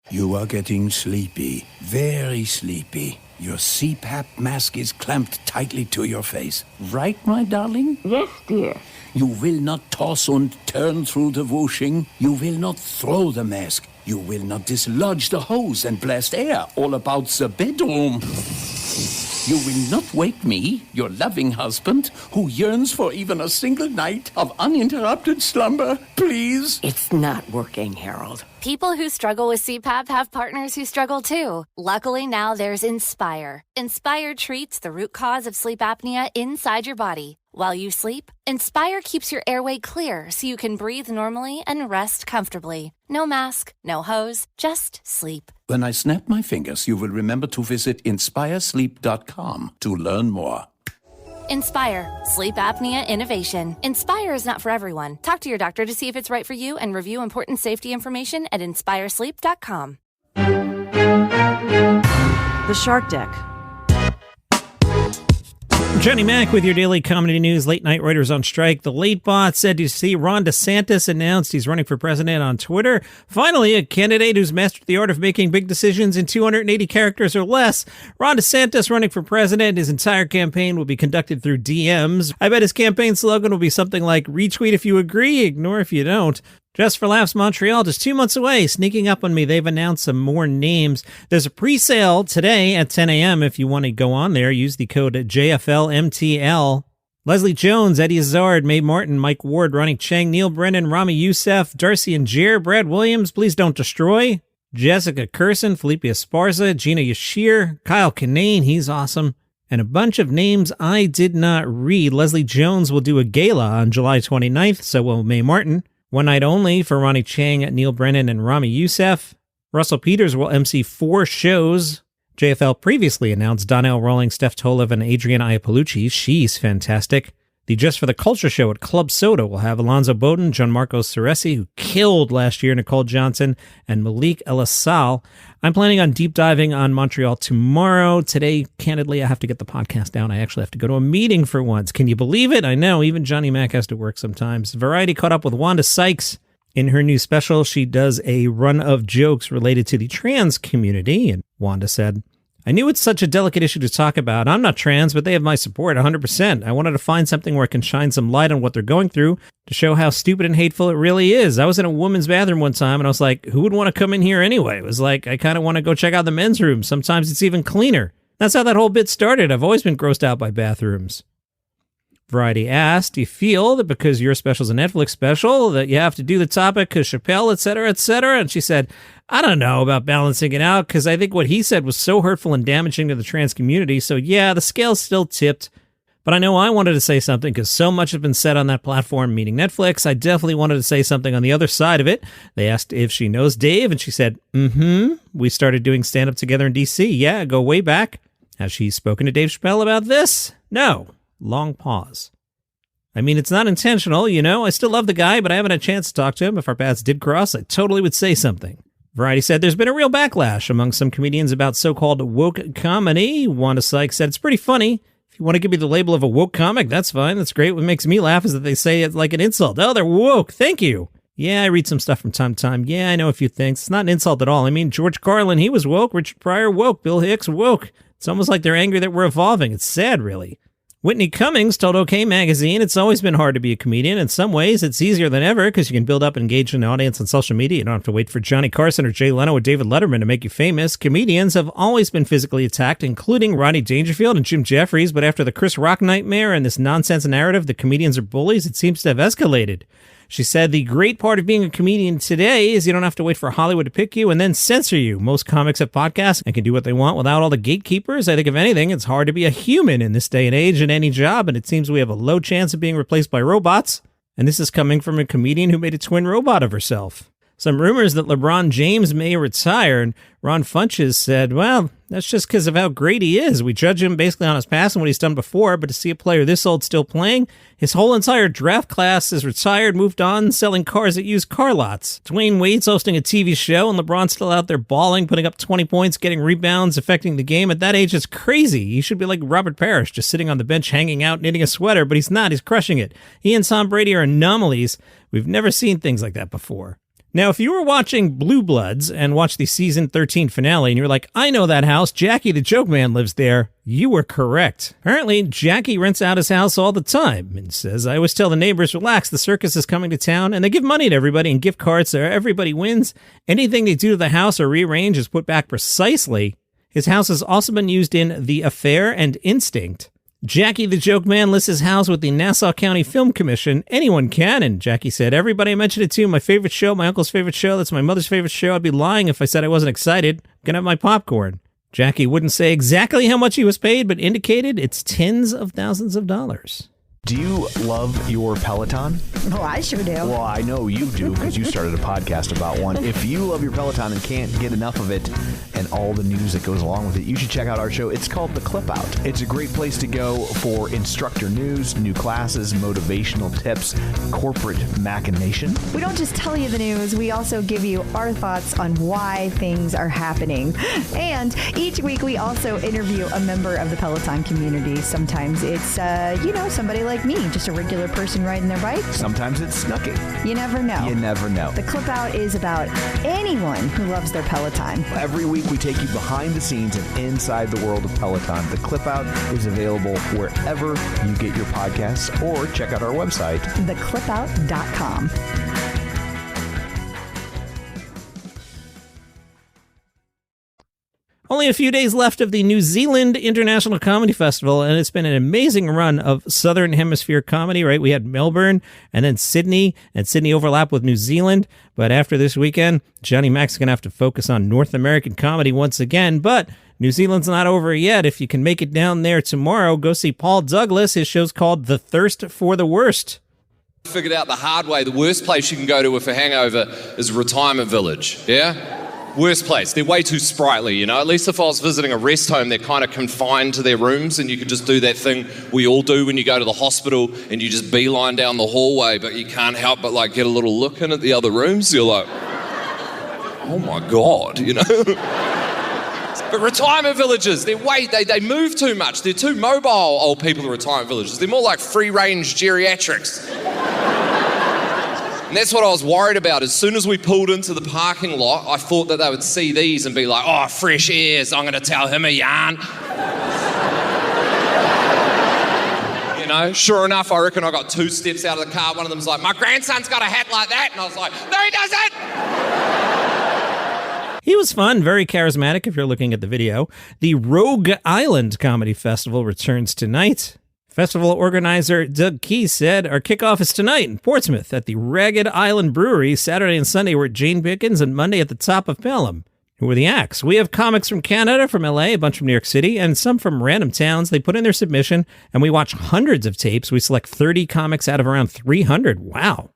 You are getting sleepy, very sleepy. Your CPAP mask is clamped tightly to your face. Right, my darling? Yes, dear. You will not toss and turn through the whooshing. You will not throw the mask. You will not dislodge the hose and blast air all about the bedroom. You will not wake me, your loving husband, who yearns for even a single night of uninterrupted slumber, please. It's not working, Harold. People who struggle with CPAP have partners who struggle too. Luckily now there's Inspire. Inspire treats the root cause of sleep apnea inside your body. While you sleep, Inspire keeps your airway clear so you can breathe normally and rest comfortably. No mask, no hose, just sleep. When I snap my fingers, you will remember to visit inspiresleep.com to learn more. Inspire. Sleep apnea innovation. Inspire is not for everyone. Talk to your doctor to see if it's right for you and review important safety information at inspiresleep.com. The Shark Deck. Johnny Mac with your daily comedy news. Late night writers on strike. The Late Bot said to see Ron DeSantis announced he's running for president on Twitter. Finally, a candidate who's mastered the art of making big decisions in 280 characters or less. Ron DeSantis running for president. His entire campaign will be conducted through DMs. I bet his campaign slogan will be something like retweet if you agree, ignore if you don't. Just for Laughs Montreal, just 2 months away, sneaking up on me. They've announced some more names. There's a pre-sale today at 10 a.m. If you want to go on there, use the code JFLMTL. Leslie Jones, Eddie Izzard, Mae Martin, Mike Ward, Ronnie Chang, Neil Brennan, Rami Youssef, Darcy and Jer, Brad Williams, Please Don't Destroy, Jessica Curson, Felipe Esparza, Gina Yashir, Kyle Kinane, he's awesome, and a bunch of names I did not read. Leslie Jones will do a gala on July 29th, so will Mae Martin. One night only for Ronnie Chang, Neil Brennan, and Rami Youssef. Russell Peters will MC 4 shows. JFL previously announced Donnell Rawling, Steph Tolev, and Adrienne Iapolucci. She's fantastic. The Just for the Culture show at Club Soda will have Alonzo Bowden, Gianmarco Ceresi, who killed last year, Nicole Johnson, and Malik Elisal. I'm planning on deep diving on Montreal tomorrow. Today, candidly, I have to get the podcast down. I actually have to go to a meeting for once. Can you believe it? I know, even Johnny Mac has to work sometimes. Variety caught up with Wanda Sykes. In her new special, she does a run of jokes related to the trans community, and Wanda said, I knew it's such a delicate issue to talk about. I'm not trans, but they have my support 100%. I wanted to find something where I can shine some light on what they're going through to show how stupid and hateful it really is. I was in a woman's bathroom one time, and I was like, who would want to come in here anyway? It was like, I kind of want to go check out the men's room. Sometimes it's even cleaner. That's how that whole bit started. I've always been grossed out by bathrooms. Variety asked, do you feel that because your special is a Netflix special that you have to do the topic because Chappelle, et cetera, et cetera? And she said, I don't know about balancing it out because I think what he said was so hurtful and damaging to the trans community. So yeah, the scale's still tipped. But I know I wanted to say something because so much has been said on that platform, meaning Netflix. I definitely wanted to say something on the other side of it. They asked if she knows Dave, and she said, we started doing stand-up together in D.C. Yeah, go way back. Has she spoken to Dave Chappelle about this? No. Long pause. I mean, it's not intentional, you know. I still love the guy, but I haven't had a chance to talk to him. If our paths did cross, I totally would say something. Variety said there's been a real backlash among some comedians about so-called woke comedy. Wanda Sykes said it's pretty funny. If you want to give me the label of a woke comic, that's fine. That's great. What makes me laugh is that they say it like an insult. Oh, they're woke. Thank you. Yeah, I read some stuff from time to time. Yeah, I know a few things. It's not an insult at all. I mean, George Carlin, he was woke. Richard Pryor, woke. Bill Hicks, woke. It's almost like they're angry that we're evolving. It's sad, really. Whitney Cummings told OK Magazine, it's always been hard to be a comedian. In some ways, it's easier than ever because you can build up and engage an audience on social media. You don't have to wait for Johnny Carson or Jay Leno or David Letterman to make you famous. Comedians have always been physically attacked, including Rodney Dangerfield and Jim Jeffries. But after the Chris Rock nightmare and this nonsense narrative that comedians are bullies, it seems to have escalated. She said, the great part of being a comedian today is you don't have to wait for Hollywood to pick you and then censor you. Most comics have podcasts and can do what they want without all the gatekeepers. I think, if anything, it's hard to be a human in this day and age in any job, and it seems we have a low chance of being replaced by robots. And this is coming from a comedian who made a twin robot of herself. Some rumors that LeBron James may retire, and Ron Funches said, well, that's just because of how great he is. We judge him basically on his past and what he's done before, but to see a player this old still playing, his whole entire draft class is retired, moved on, selling cars at used car lots. Dwayne Wade's hosting a TV show, and LeBron's still out there balling, putting up 20 points, getting rebounds, affecting the game. At that age, it's crazy. He should be like Robert Parrish, just sitting on the bench, hanging out, knitting a sweater, but he's not. He's crushing it. He and Tom Brady are anomalies. We've never seen things like that before. Now, if you were watching Blue Bloods and watched the season 13 finale and you're like, I know that house, Jackie the Joke Man lives there, you were correct. Apparently, Jackie rents out his house all the time and says, I always tell the neighbors, relax, the circus is coming to town, and they give money to everybody and gift cards so everybody wins. Anything they do to the house or rearrange is put back precisely. His house has also been used in The Affair and Instinct. Jackie the Joke Man lists his house with the Nassau County Film Commission. Anyone can, and Jackie said, everybody I mentioned it to, my favorite show, my uncle's favorite show, that's my mother's favorite show. I'd be lying if I said I wasn't excited. I'm gonna have my popcorn. Jackie wouldn't say exactly how much he was paid, but indicated it's tens of thousands of dollars. Do you love your Peloton? Oh, I sure do. Well, I know you do because you started a podcast about one. If you love your Peloton and can't get enough of it and all the news that goes along with it, you should check out our show. It's called The Clip Out. It's a great place to go for instructor news, new classes, motivational tips, corporate machination. We don't just tell you the news, we also give you our thoughts on why things are happening. And each week we also interview a member of the Peloton community. Sometimes it's, somebody like me, just a regular person riding their bike. Sometimes it's Snooky. You never know. You never know. The Clip Out is about anyone who loves their Peloton. Every week we take you behind the scenes and inside the world of Peloton. The Clip Out is available wherever you get your podcasts or check out our website, theclipout.com. Only a few days left of the New Zealand International Comedy Festival, and it's been an amazing run of Southern Hemisphere comedy, right? We had Melbourne and then Sydney, and Sydney overlapped with New Zealand. But after this weekend, Johnny Mac's going to have to focus on North American comedy once again. But New Zealand's not over yet. If you can make it down there tomorrow, go see Paul Douglas. His show's called The Thirst for the Worst. Figured out the hard way, the worst place you can go to with a hangover is a retirement village, yeah? Worst place. They're way too sprightly, you know? At least if I was visiting a rest home, they're kind of confined to their rooms and you can just do that thing we all do when you go to the hospital and you just beeline down the hallway, but you can't help but like get a little look in at the other rooms. You're like, oh my God, you know? But retirement villages, they move too much. They're too mobile, old people in retirement villages. They're more like free-range geriatrics. And that's what I was worried about. As soon as we pulled into the parking lot, I thought that they would see these and be like, oh, fresh air, so I'm going to tell him a yarn. You know, sure enough, I reckon I got 2 steps out of the car. One of them's like, my grandson's got a hat like that. And I was like, no, he doesn't! He was fun, very charismatic if you're looking at the video. The Rogue Island Comedy Festival returns tonight. Festival organizer Doug Key said, our kickoff is tonight in Portsmouth at the Ragged Island Brewery. Saturday and Sunday we're at Jane Pickens and Monday at the Top of Pelham. Who are the acts? We have comics from Canada, from LA, a bunch from New York City, and some from random towns. They put in their submission and we watch hundreds of tapes. We select 30 comics out of around 300. Wow.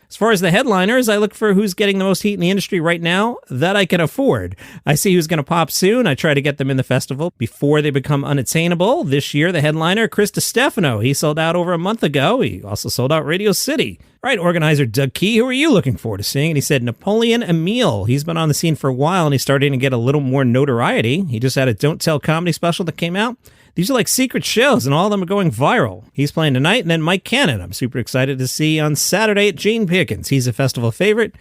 As far as the headliners, I look for who's getting the most heat in the industry right now that I can afford. I see who's going to pop soon. I try to get them in the festival before they become unattainable. This year, the headliner, Chris DiStefano. He sold out over a month ago. He also sold out Radio City. Right, organizer Doug Key, who are you looking forward to seeing? And he said Napoleon Emile. He's been on the scene for a while, and he's starting to get a little more notoriety. He just had a Don't Tell comedy special that came out. These are like secret shows, and all of them are going viral. He's playing tonight, and then Mike Cannon, I'm super excited to see on Saturday at Jane Pickens. He's a festival favorite,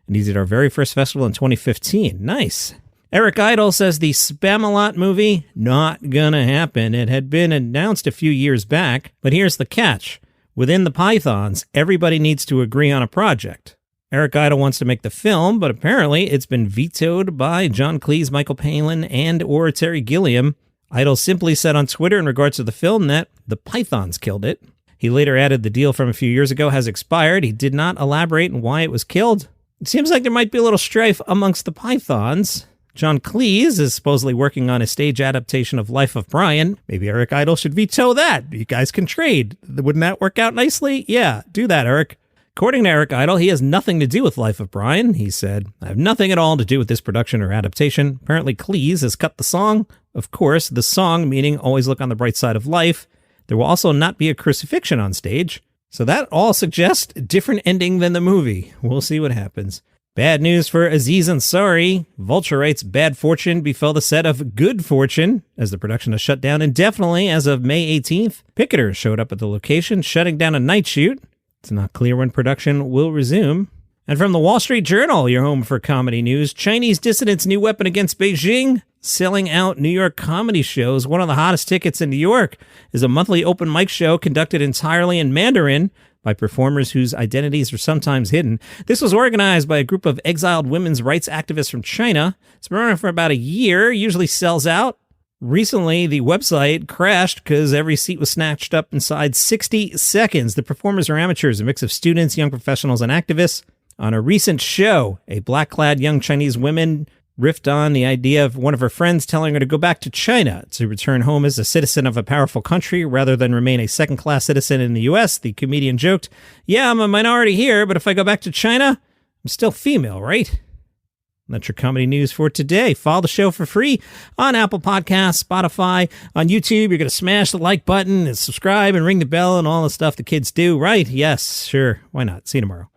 and he's at our very first festival in 2015. Nice. Eric Idle says the Spam-A-Lot movie, not gonna happen. It had been announced a few years back, but here's the catch. Within the Pythons, everybody needs to agree on a project. Eric Idle wants to make the film, but apparently it's been vetoed by John Cleese, Michael Palin, and or Terry Gilliam. Idle simply said on Twitter in regards to the film that the Pythons killed it. He later added the deal from a few years ago has expired. He did not elaborate on why it was killed. It seems like there might be a little strife amongst the Pythons. John Cleese is supposedly working on a stage adaptation of Life of Brian. Maybe Eric Idle should veto that. You guys can trade. Wouldn't that work out nicely? Yeah, do that, Eric. According to Eric Idle, he has nothing to do with Life of Brian. He said, I have nothing at all to do with this production or adaptation. Apparently, Cleese has cut the song. Of course, the song meaning always look on the bright side of life. There will also not be a crucifixion on stage. So that all suggests a different ending than the movie. We'll see what happens. Bad news for Aziz Ansari. Vulture writes, bad fortune befell the set of Good Fortune, as the production is shut down indefinitely as of May 18th. Picketers showed up at the location, shutting down a night shoot. It's not clear when production will resume. And from the Wall Street Journal, your home for comedy news, Chinese dissidents' new weapon against Beijing, selling out New York comedy shows. One of the hottest tickets in New York is a monthly open mic show conducted entirely in Mandarin by performers whose identities are sometimes hidden. This was organized by a group of exiled women's rights activists from China. It's been running for about a year, usually sells out. Recently, the website crashed because every seat was snatched up inside 60 seconds. The performers are amateurs, a mix of students, young professionals, and activists. On a recent show, a black-clad young Chinese woman riffed on the idea of one of her friends telling her to go back to China to return home as a citizen of a powerful country rather than remain a second-class citizen in the U.S. The comedian joked, "Yeah, I'm a minority here, but if I go back to China, I'm still female, right?" That's your comedy news for today. Follow the show for free on Apple Podcasts, Spotify, on YouTube. You're going to smash the like button and subscribe and ring the bell and all the stuff the kids do, right? Yes, sure. Why not? See you tomorrow.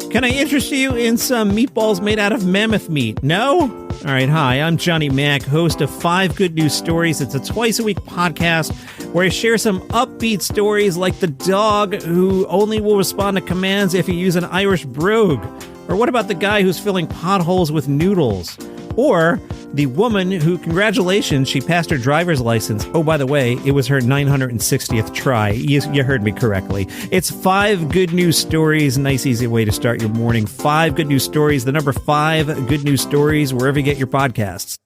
Can I interest you in some meatballs made out of mammoth meat? No? All right, hi, I'm Johnny Mack, host of 5 Good News Stories. It's a twice-a-week podcast where I share some upbeat stories like the dog who only will respond to commands if you use an Irish brogue. Or what about the guy who's filling potholes with noodles? Or the woman who, congratulations, she passed her driver's license. Oh, by the way, it was her 960th try. You heard me correctly. It's 5 Good News Stories. Nice, easy way to start your morning. 5 Good News Stories. The number 5 Good News Stories, wherever you get your podcasts.